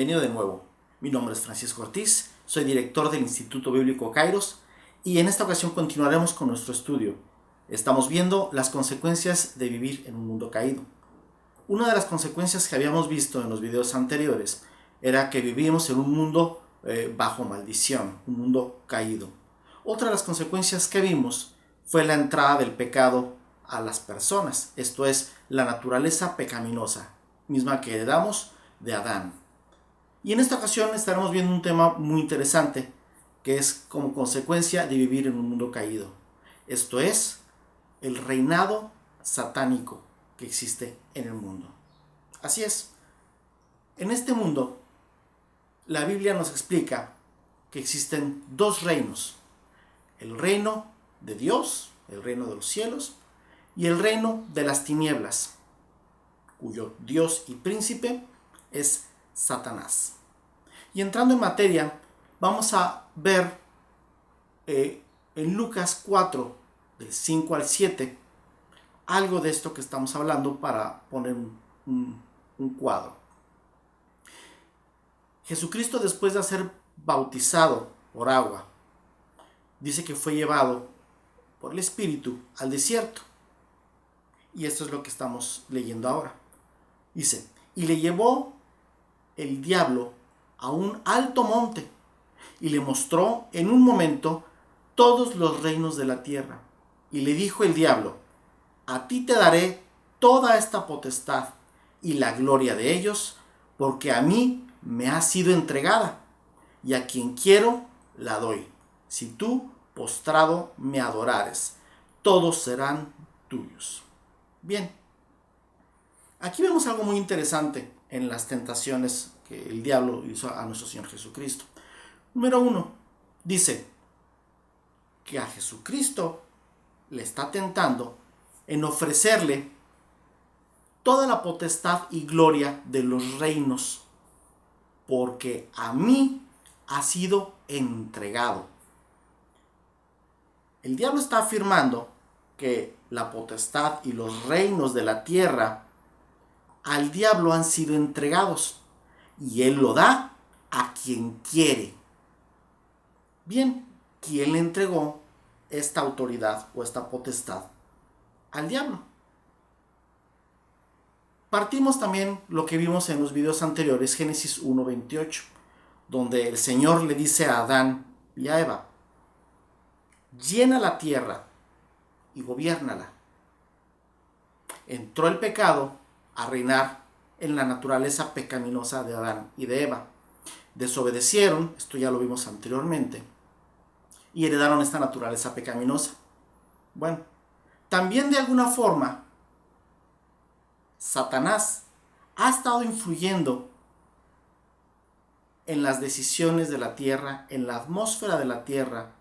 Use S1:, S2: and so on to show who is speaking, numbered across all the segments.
S1: Bienvenido de nuevo. Mi nombre es Francisco Ortiz, soy director del Instituto Bíblico Kairos y en esta ocasión continuaremos con nuestro estudio. Estamos viendo las consecuencias de vivir en un mundo caído. Una de las consecuencias que habíamos visto en los videos anteriores era que vivimos en un mundo bajo maldición, un mundo caído. Otra de las consecuencias que vimos fue la entrada del pecado a las personas, esto es, la naturaleza pecaminosa, misma que heredamos de Adán. Y en esta ocasión estaremos viendo un tema muy interesante, que es como consecuencia de vivir en un mundo caído. Esto es, el reinado satánico que existe en el mundo. Así es, en este mundo, la Biblia nos explica que existen dos reinos. El reino de Dios, el reino de los cielos, y el reino de las tinieblas, cuyo Dios y príncipe es Satanás. Y entrando en materia, vamos a ver en Lucas 4, del 5 al 7, algo de esto que estamos hablando para poner un cuadro. Jesucristo, después de ser bautizado por agua, dice que fue llevado por el Espíritu al desierto. Y esto es lo que estamos leyendo ahora. Dice, y le llevó el diablo a un alto monte y le mostró en un momento todos los reinos de la tierra. Y le dijo el diablo, a ti te daré toda esta potestad y la gloria de ellos, porque a mí me ha sido entregada, y a quien quiero la doy. Si tú, postrado, me adorares, todos serán tuyos. Bien, aquí vemos algo muy interesante en las tentaciones que el diablo hizo a nuestro Señor Jesucristo. Número 1, dice que a Jesucristo le está tentando en ofrecerle toda la potestad y gloria de los reinos, porque a mí ha sido entregado. El diablo está afirmando que la potestad y los reinos de la tierra al diablo han sido entregados y él lo da a quien quiere. Bien, ¿quién le entregó esta autoridad o esta potestad al diablo? Partimos también lo que vimos en los videos anteriores, Génesis 1:28, donde el Señor le dice a Adán y a Eva, llena la tierra y gobiérnala. Entró el pecado a reinar en la naturaleza pecaminosa de Adán y de Eva. Desobedecieron, esto ya lo vimos anteriormente, y heredaron esta naturaleza pecaminosa. Bueno, también de alguna forma, Satanás ha estado influyendo en las decisiones de la tierra, en la atmósfera de la tierra,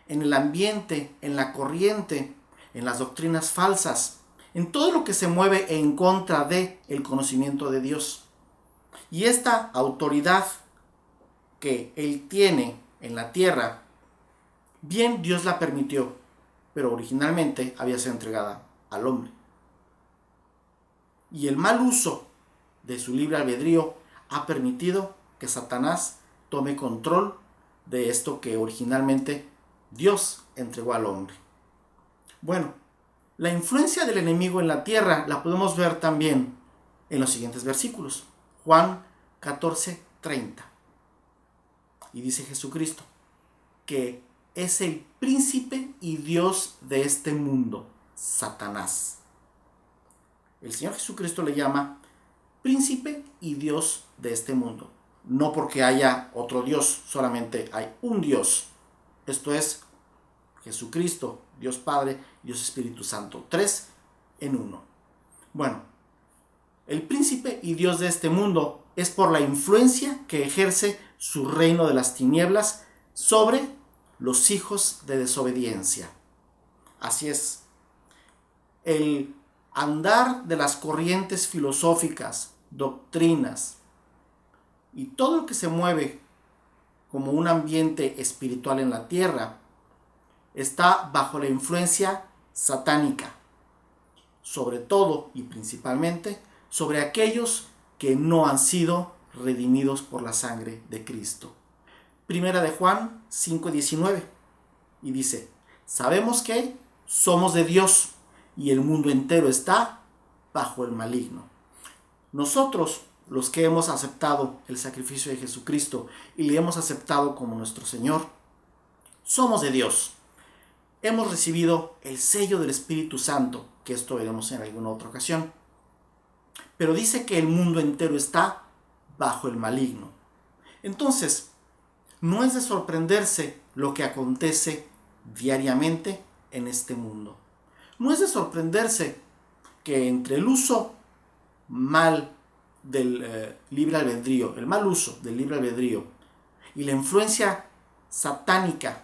S1: en el ambiente, en la corriente, en las doctrinas falsas, en todo lo que se mueve en contra de el conocimiento de Dios. Y esta autoridad que él tiene en la tierra, bien Dios la permitió, pero originalmente había sido entregada al hombre. Y el mal uso de su libre albedrío ha permitido que Satanás tome control de esto que originalmente Dios entregó al hombre. Bueno, la influencia del enemigo en la tierra la podemos ver también en los siguientes versículos. Juan 14:30. Y dice Jesucristo que es el príncipe y Dios de este mundo, Satanás. El Señor Jesucristo le llama príncipe y Dios de este mundo. No porque haya otro Dios, solamente hay un Dios. Esto es Jesucristo, Dios Padre, Dios Espíritu Santo. 3 en 1. Bueno, el príncipe y Dios de este mundo es por la influencia que ejerce su reino de las tinieblas sobre los hijos de desobediencia. Así es. El andar de las corrientes filosóficas, doctrinas y todo lo que se mueve como un ambiente espiritual en la tierra está bajo la influencia satánica, sobre todo y principalmente sobre aquellos que no han sido redimidos por la sangre de Cristo. Primera de Juan 5:19 y dice: sabemos que somos de Dios y el mundo entero está bajo el maligno. Nosotros, los que hemos aceptado el sacrificio de Jesucristo y le hemos aceptado como nuestro Señor, somos de Dios. Hemos recibido el sello del Espíritu Santo, que esto veremos en alguna otra ocasión. Pero dice que el mundo entero está bajo el maligno. Entonces, no es de sorprenderse lo que acontece diariamente en este mundo. No es de sorprenderse que entre el uso mal del libre albedrío, el mal uso del libre albedrío y la influencia satánica,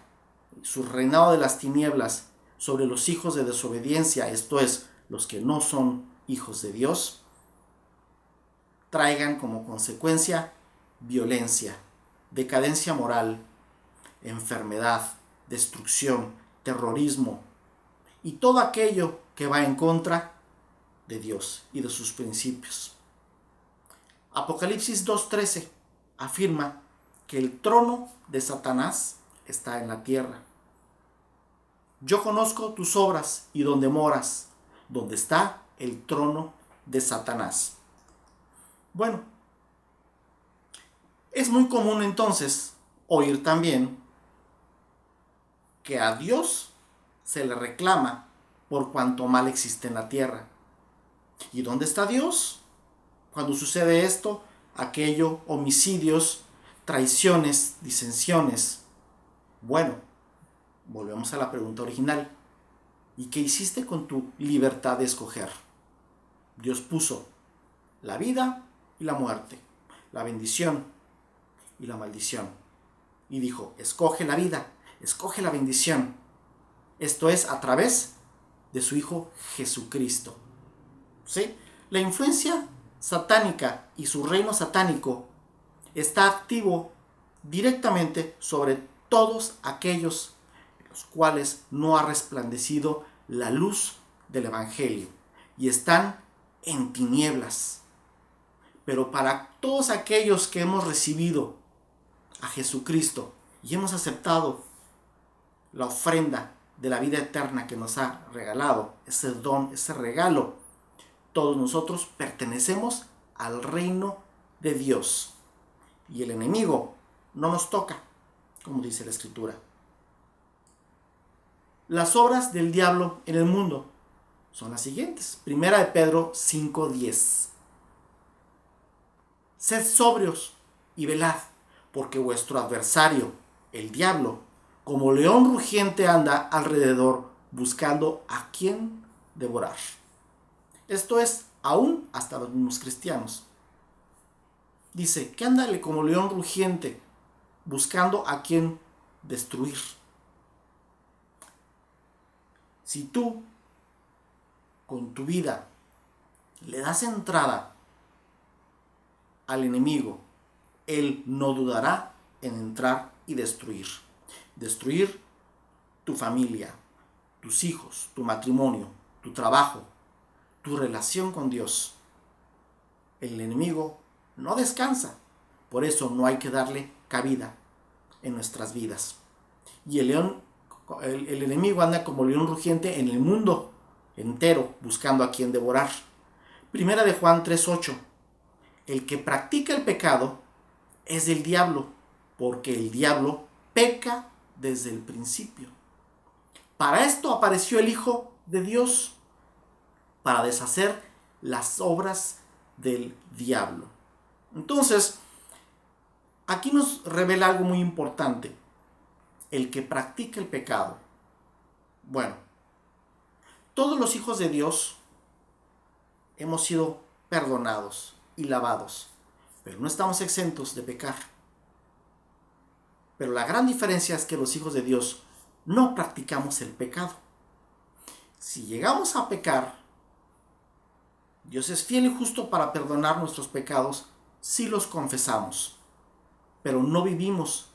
S1: su reinado de las tinieblas sobre los hijos de desobediencia, esto es, los que no son hijos de Dios, traigan como consecuencia violencia, decadencia moral, enfermedad, destrucción, terrorismo y todo aquello que va en contra de Dios y de sus principios. Apocalipsis 2:13 afirma que el trono de Satanás está en la tierra. Yo conozco tus obras y donde moras, donde está el trono de Satanás. Bueno, es muy común entonces oír también que a Dios se le reclama por cuanto mal existe en la tierra. ¿Y dónde está Dios? Cuando sucede esto, aquello, homicidios, traiciones, disensiones. Bueno, volvemos a la pregunta original. ¿Y qué hiciste con tu libertad de escoger? Dios puso la vida y la muerte, la bendición y la maldición. Y dijo, escoge la vida, escoge la bendición. Esto es a través de su Hijo Jesucristo. ¿Sí? La influencia satánica y su reino satánico está activo directamente sobre todos aquellos en los cuales no ha resplandecido la luz del Evangelio y están en tinieblas. Pero para todos aquellos que hemos recibido a Jesucristo y hemos aceptado la ofrenda de la vida eterna que nos ha regalado, ese don, ese regalo, todos nosotros pertenecemos al reino de Dios. Y el enemigo no nos toca, como dice la Escritura. Las obras del diablo en el mundo son las siguientes. Primera de Pedro 5:10. Sed sobrios y velad, porque vuestro adversario, el diablo, como león rugiente anda alrededor buscando a quien devorar. Esto es aún hasta los mismos cristianos. Dice que ándale como león rugiente buscando a quien destruir. Si tú con tu vida le das entrada al enemigo, él no dudará en entrar y destruir. Destruir tu familia, tus hijos, tu matrimonio, tu trabajo, tu relación con Dios. El enemigo no descansa, por eso no hay que darle cabida en nuestras vidas. Y el enemigo anda como león rugiente en el mundo entero buscando a quien devorar. Primera de Juan 3:8. El que practica el pecado es del diablo, porque el diablo peca desde el principio. Para esto apareció el Hijo de Dios, para deshacer las obras del diablo. Entonces, aquí nos revela algo muy importante. El que practica el pecado. Bueno, todos los hijos de Dios hemos sido perdonados y lavados, pero no estamos exentos de pecar. Pero la gran diferencia es que los hijos de Dios no practicamos el pecado. Si llegamos a pecar, Dios es fiel y justo para perdonar nuestros pecados si los confesamos. Pero no vivimos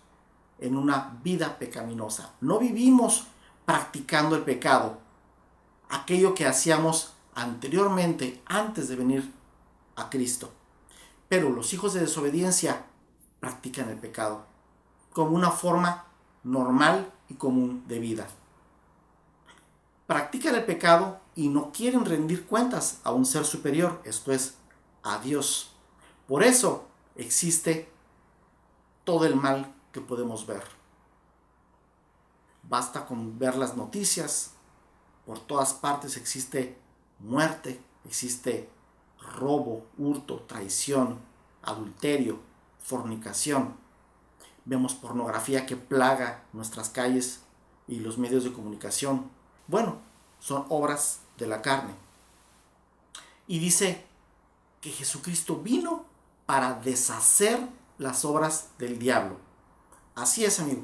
S1: en una vida pecaminosa. No vivimos practicando el pecado. Aquello que hacíamos anteriormente, antes de venir a Cristo. Pero los hijos de desobediencia practican el pecado como una forma normal y común de vida. Practican el pecado y no quieren rendir cuentas a un ser superior, esto es, a Dios. Por eso existe todo el mal que podemos ver. Basta con ver las noticias. Por todas partes existe muerte, existe robo, hurto, traición, adulterio, fornicación. Vemos pornografía que plaga nuestras calles y los medios de comunicación. Bueno, son obras de la carne. Y dice que Jesucristo vino para deshacer las obras del diablo. Así es, amigo,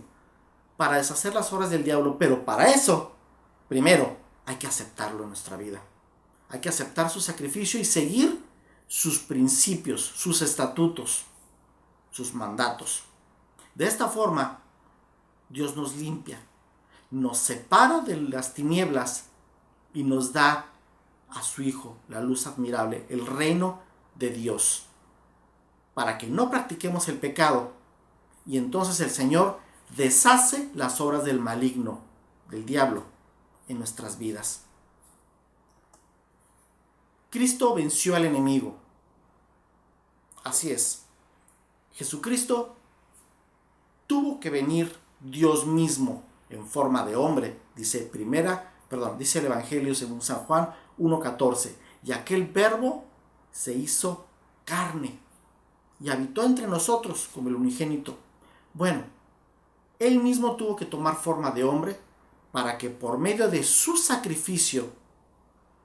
S1: para deshacer las obras del diablo, pero para eso, primero, hay que aceptarlo en nuestra vida. Hay que aceptar su sacrificio y seguir sus principios, sus estatutos, sus mandatos. De esta forma, Dios nos limpia, nos separa de las tinieblas y nos da a su Hijo, la luz admirable, el reino de Dios, para que no practiquemos el pecado. Y entonces el Señor deshace las obras del maligno, del diablo, en nuestras vidas. Cristo venció al enemigo. Así es. Jesucristo tuvo que venir Dios mismo en forma de hombre, dice el Evangelio según San Juan 1:14. Y aquel verbo se hizo carne y habitó entre nosotros como el unigénito. Bueno, él mismo tuvo que tomar forma de hombre para que por medio de su sacrificio,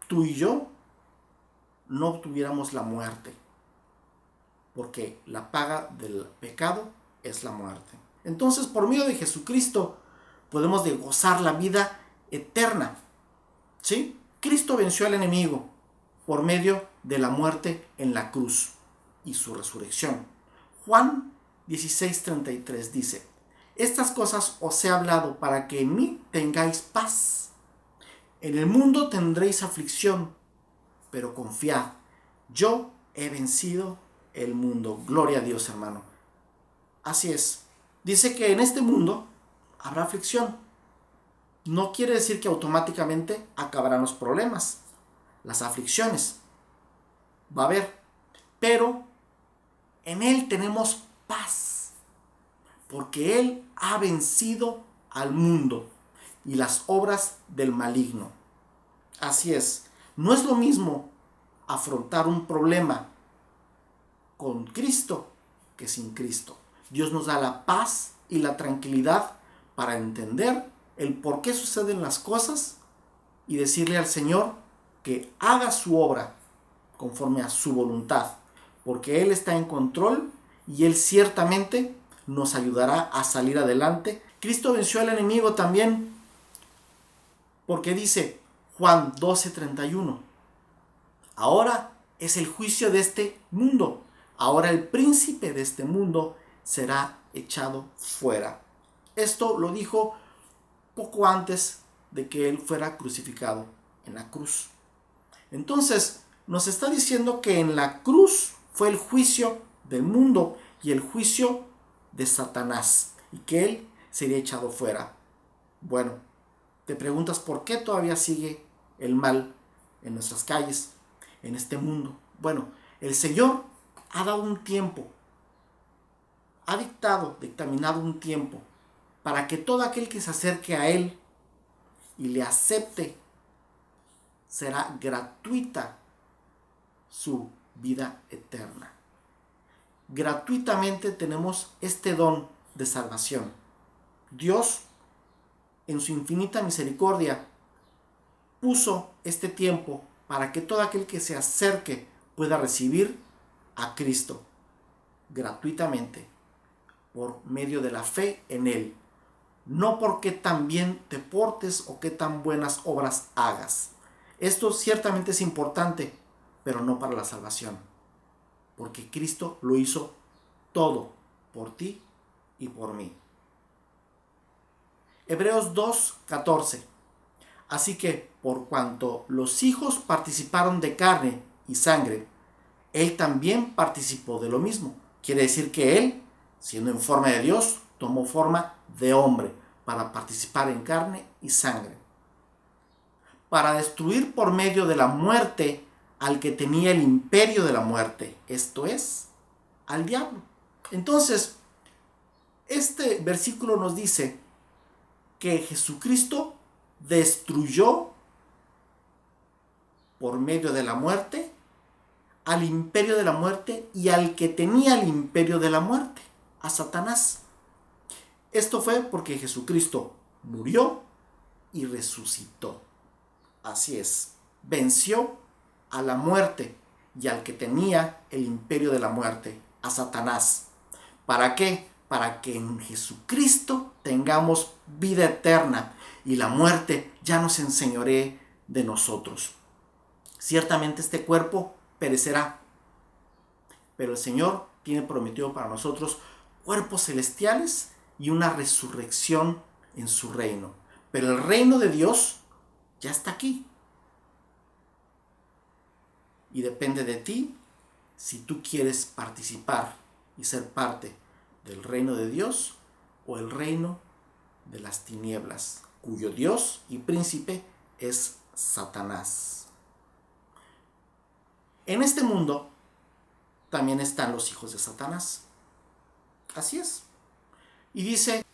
S1: tú y yo no obtuviéramos la muerte. Porque la paga del pecado es la muerte. Entonces, por medio de Jesucristo, podemos gozar la vida eterna. ¿Sí? Cristo venció al enemigo por medio de la muerte en la cruz y su resurrección. Juan 16:33 dice: estas cosas os he hablado para que en mí tengáis paz. En el mundo tendréis aflicción, pero confiad, yo he vencido el mundo. Gloria a Dios, hermano. Así es. Dice que en este mundo habrá aflicción. No quiere decir que automáticamente acabarán los problemas, las aflicciones. Va a haber. Pero en Él tenemos paz, porque Él ha vencido al mundo y las obras del maligno. Así es. No es lo mismo afrontar un problema con Cristo que sin Cristo. Dios nos da la paz y la tranquilidad para entender el por qué suceden las cosas y decirle al Señor que haga su obra conforme a su voluntad, porque Él está en control y Él ciertamente nos ayudará a salir adelante. Cristo venció al enemigo también, porque dice Juan 12:31, ahora es el juicio de este mundo. Ahora el príncipe de este mundo será echado fuera. Esto lo dijo poco antes de que Él fuera crucificado en la cruz. Entonces, nos está diciendo que en la cruz fue el juicio del mundo y el juicio de Satanás, y que Él sería echado fuera. Bueno, te preguntas por qué todavía sigue el mal en nuestras calles, en este mundo. Bueno, el Señor ha dado un tiempo, ha dictaminado un tiempo para que todo aquel que se acerque a Él y le acepte, será gratuita su vida eterna. Gratuitamente tenemos este don de salvación. Dios, en su infinita misericordia, puso este tiempo para que todo aquel que se acerque pueda recibir a Cristo gratuitamente por medio de la fe en Él. No porque tan bien te portes o qué tan buenas obras hagas. Esto ciertamente es importante, pero no para la salvación, porque Cristo lo hizo todo por ti y por mí. Hebreos 2:14. Así que por cuanto los hijos participaron de carne y sangre, Él también participó de lo mismo. Quiere decir que Él, siendo en forma de Dios, tomó forma de hombre para participar en carne y sangre, para destruir por medio de la muerte al que tenía el imperio de la muerte, esto es, al diablo. Entonces, este versículo nos dice que Jesucristo destruyó por medio de la muerte al imperio de la muerte y al que tenía el imperio de la muerte, a Satanás. Esto fue porque Jesucristo murió y resucitó. Así es, venció a la muerte y al que tenía el imperio de la muerte, a Satanás. ¿Para qué? Para que en Jesucristo tengamos vida eterna y la muerte ya no se enseñoree de nosotros. Ciertamente este cuerpo perecerá, pero el Señor tiene prometido para nosotros cuerpos celestiales y una resurrección en su reino. Pero el reino de Dios ya está aquí. Y depende de ti si tú quieres participar y ser parte del reino de Dios o el reino de las tinieblas, cuyo Dios y príncipe es Satanás. En este mundo también están los hijos de Satanás. Así es. Y dice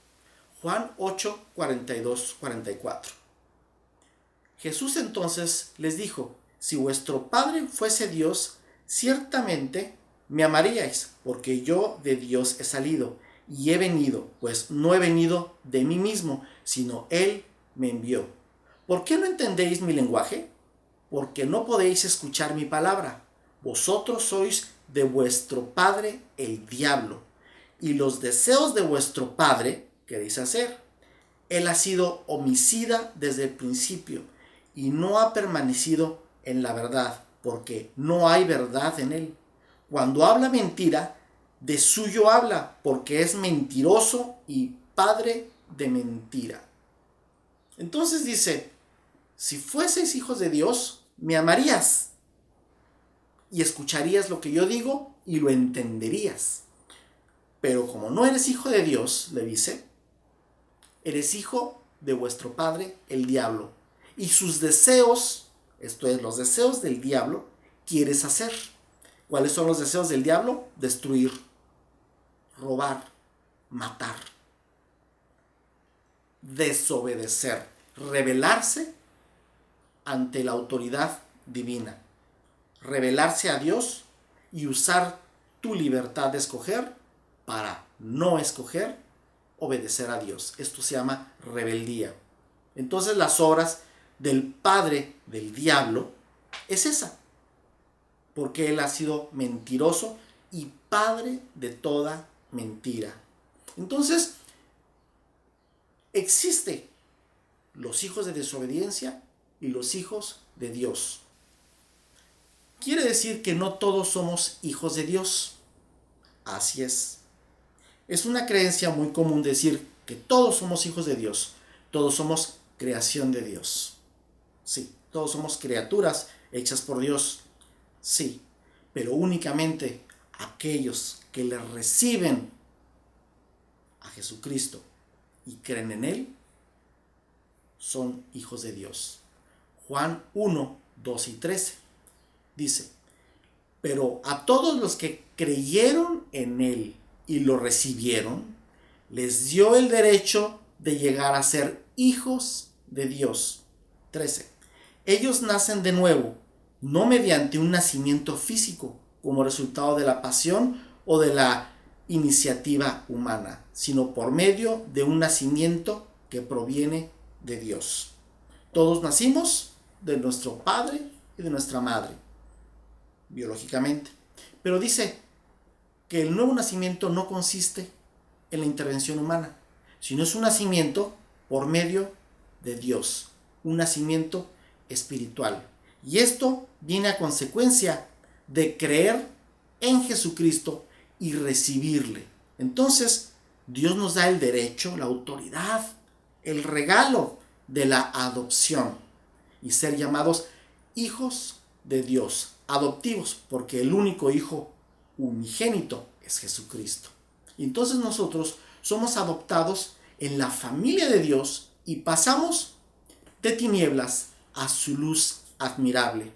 S1: Juan 8, 42, 44. Jesús entonces les dijo: si vuestro Padre fuese Dios, ciertamente me amaríais, porque yo de Dios he salido y he venido, pues no he venido de mí mismo, sino Él me envió. ¿Por qué no entendéis mi lenguaje? Porque no podéis escuchar mi palabra. Vosotros sois de vuestro padre el diablo, y los deseos de vuestro padre queréis hacer. Él ha sido homicida desde el principio, y no ha permanecido en la verdad, porque no hay verdad en él. Cuando habla mentira, de suyo habla, porque es mentiroso y padre de mentira. Entonces dice: si fueseis hijos de Dios, me amarías y escucharías lo que yo digo y lo entenderías. Pero como no eres hijo de Dios, le dice, eres hijo de vuestro padre el diablo, y sus deseos, esto es, los deseos del diablo, quieres hacer. ¿Cuáles son los deseos del diablo? Destruir, robar, matar, desobedecer, rebelarse ante la autoridad divina, rebelarse a Dios y usar tu libertad de escoger para no escoger obedecer a Dios. Esto se llama rebeldía. Entonces las obras del padre del diablo es esa, porque él ha sido mentiroso y padre de toda mentira. Entonces existe los hijos de desobediencia y los hijos de Dios. Quiere decir que no todos somos hijos de Dios. Así es. Es una creencia muy común decir que todos somos hijos de Dios. Todos somos creación de Dios. Sí, todos somos criaturas hechas por Dios. Sí, pero únicamente aquellos que le reciben a Jesucristo y creen en Él son hijos de Dios. Juan 1, 2 y 13 dice: pero a todos los que creyeron en Él y lo recibieron, les dio el derecho de llegar a ser hijos de Dios. 13. Ellos nacen de nuevo, no mediante un nacimiento físico, como resultado de la pasión o de la iniciativa humana, sino por medio de un nacimiento que proviene de Dios. Todos nacimos de nuestro padre y de nuestra madre, biológicamente. Pero dice que el nuevo nacimiento no consiste en la intervención humana, sino es un nacimiento por medio de Dios, un nacimiento espiritual. Y esto viene a consecuencia de creer en Jesucristo y recibirle. Entonces, Dios nos da el derecho, la autoridad, el regalo de la adopción y ser llamados hijos de Dios, adoptivos, porque el único hijo unigénito es Jesucristo. Y entonces nosotros somos adoptados en la familia de Dios y pasamos de tinieblas a su luz admirable.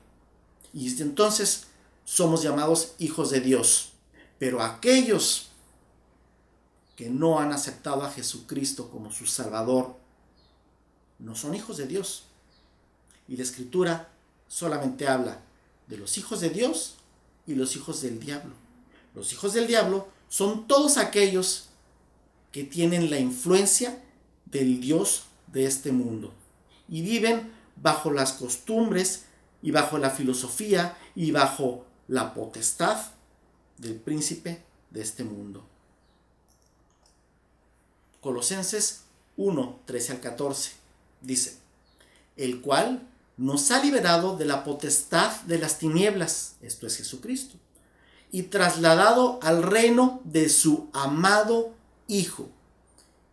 S1: Y entonces somos llamados hijos de Dios. Pero aquellos que no han aceptado a Jesucristo como su Salvador no son hijos de Dios. Y la Escritura solamente habla de los hijos de Dios y los hijos del diablo. Los hijos del diablo son todos aquellos que tienen la influencia del Dios de este mundo y viven bajo las costumbres y bajo la filosofía y bajo la potestad del príncipe de este mundo. Colosenses 1, 13 al 14 dice: el cual nos ha liberado de la potestad de las tinieblas, esto es Jesucristo, y trasladado al reino de su amado Hijo,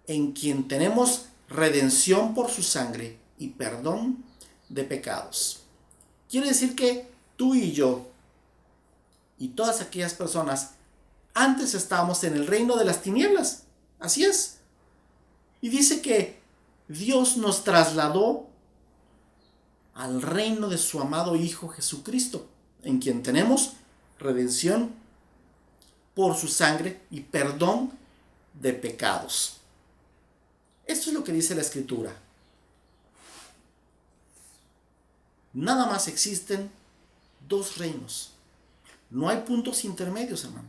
S1: en quien tenemos redención por su sangre y perdón de pecados. Quiere decir que tú y yo y todas aquellas personas antes estábamos en el reino de las tinieblas. Así es. Y dice que Dios nos trasladó al reino de su amado Hijo Jesucristo, en quien tenemos redención por su sangre y perdón de pecados. Esto es lo que dice la Escritura. Nada más existen dos reinos. No hay puntos intermedios, hermano.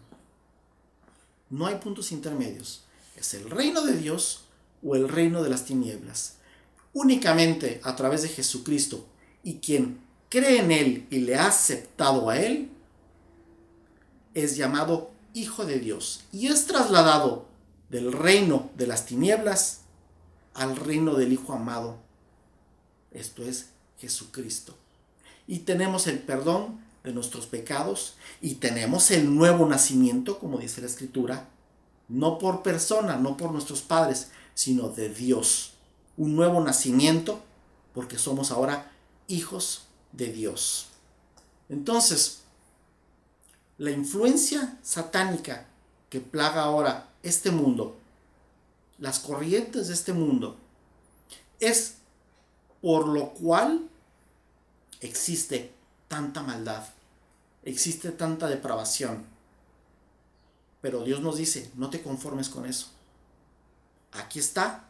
S1: No hay puntos intermedios. Es el reino de Dios o el reino de las tinieblas. Únicamente a través de Jesucristo y quien cree en Él y le ha aceptado a Él es llamado Hijo de Dios y es trasladado del reino de las tinieblas al reino del Hijo amado. Esto es Jesucristo. Y tenemos el perdón de nuestros pecados y tenemos el nuevo nacimiento, como dice la Escritura, no por persona, no por nuestros padres, sino de Dios. Un nuevo nacimiento porque somos ahora hijos de Dios. Entonces, la influencia satánica que plaga ahora este mundo, las corrientes de este mundo, es por lo cual existe tanta maldad, existe tanta depravación. Pero Dios nos dice, no te conformes con eso. Aquí está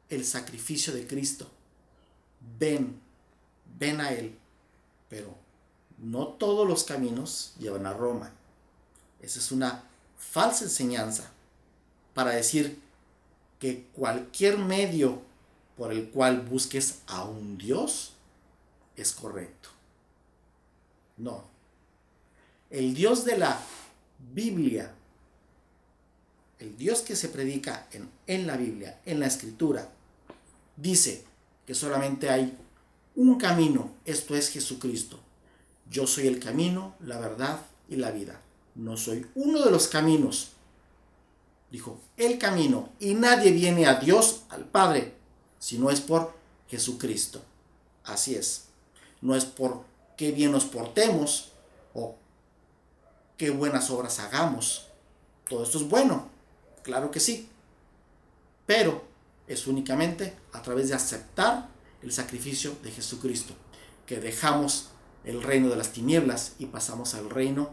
S1: el sacrificio de Cristo. Ven a Él. Pero no todos los caminos llevan a Roma. Esa es una falsa enseñanza para decir que cualquier medio por el cual busques a un Dios es correcto. No. El Dios de la Biblia, el Dios que se predica en la Biblia, en la Escritura, dice que solamente hay un camino, esto es Jesucristo. Yo soy el camino, la verdad y la vida. No soy uno de los caminos. Dijo, el camino, y nadie viene a Dios, al Padre, si no es por Jesucristo. Así es. No es por qué bien nos portemos o qué buenas obras hagamos. Todo esto es bueno, claro que sí. Pero es únicamente a través de aceptar el sacrificio de Jesucristo que dejamos el reino de las tinieblas y pasamos al reino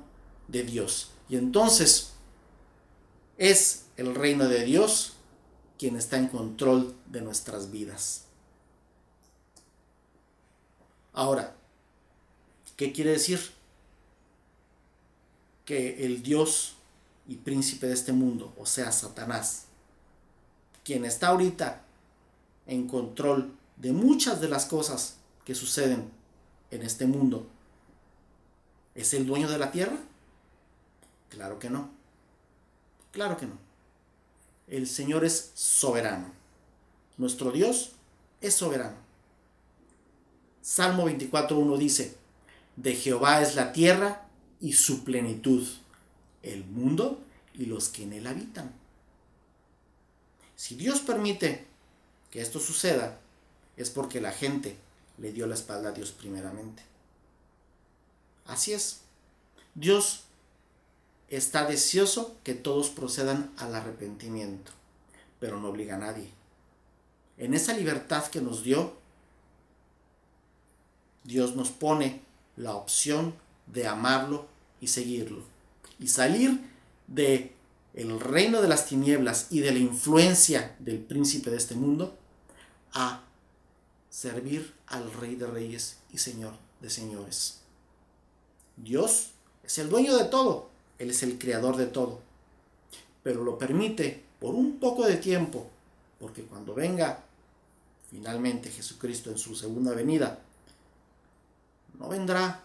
S1: de Dios. Y entonces es el reino de Dios quien está en control de nuestras vidas. Ahora, ¿qué quiere decir? Que el Dios y príncipe de este mundo, o sea, Satanás, quien está ahorita en control de muchas de las cosas que suceden en este mundo, ¿es el dueño de la tierra? Claro que no. Claro que no. El Señor es soberano. Nuestro Dios es soberano. Salmo 24:1 dice, de Jehová es la tierra y su plenitud, el mundo y los que en él habitan. Si Dios permite que esto suceda, es porque la gente le dio la espalda a Dios primeramente. Así es, Dios está deseoso que todos procedan al arrepentimiento, pero no obliga a nadie. En esa libertad que nos dio, Dios nos pone la opción de amarlo y seguirlo, y salir de el reino de las tinieblas y de la influencia del príncipe de este mundo a servir al Rey de Reyes y Señor de Señores. Dios es el dueño de todo, Él es el creador de todo, pero lo permite por un poco de tiempo, porque cuando venga finalmente Jesucristo en su segunda venida, no vendrá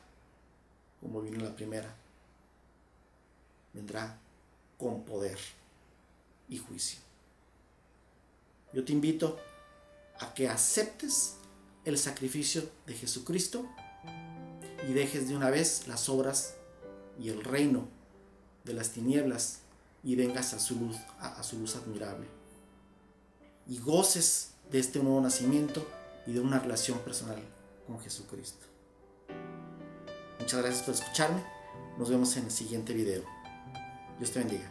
S1: como vino en la primera, vendrá con poder y juicio. Yo te invito a que aceptes el sacrificio de Jesucristo y dejes de una vez las obras y el reino de las tinieblas y vengas a su luz admirable. Y goces de este nuevo nacimiento y de una relación personal con Jesucristo. Muchas gracias por escucharme. Nos vemos en el siguiente video. Dios te bendiga.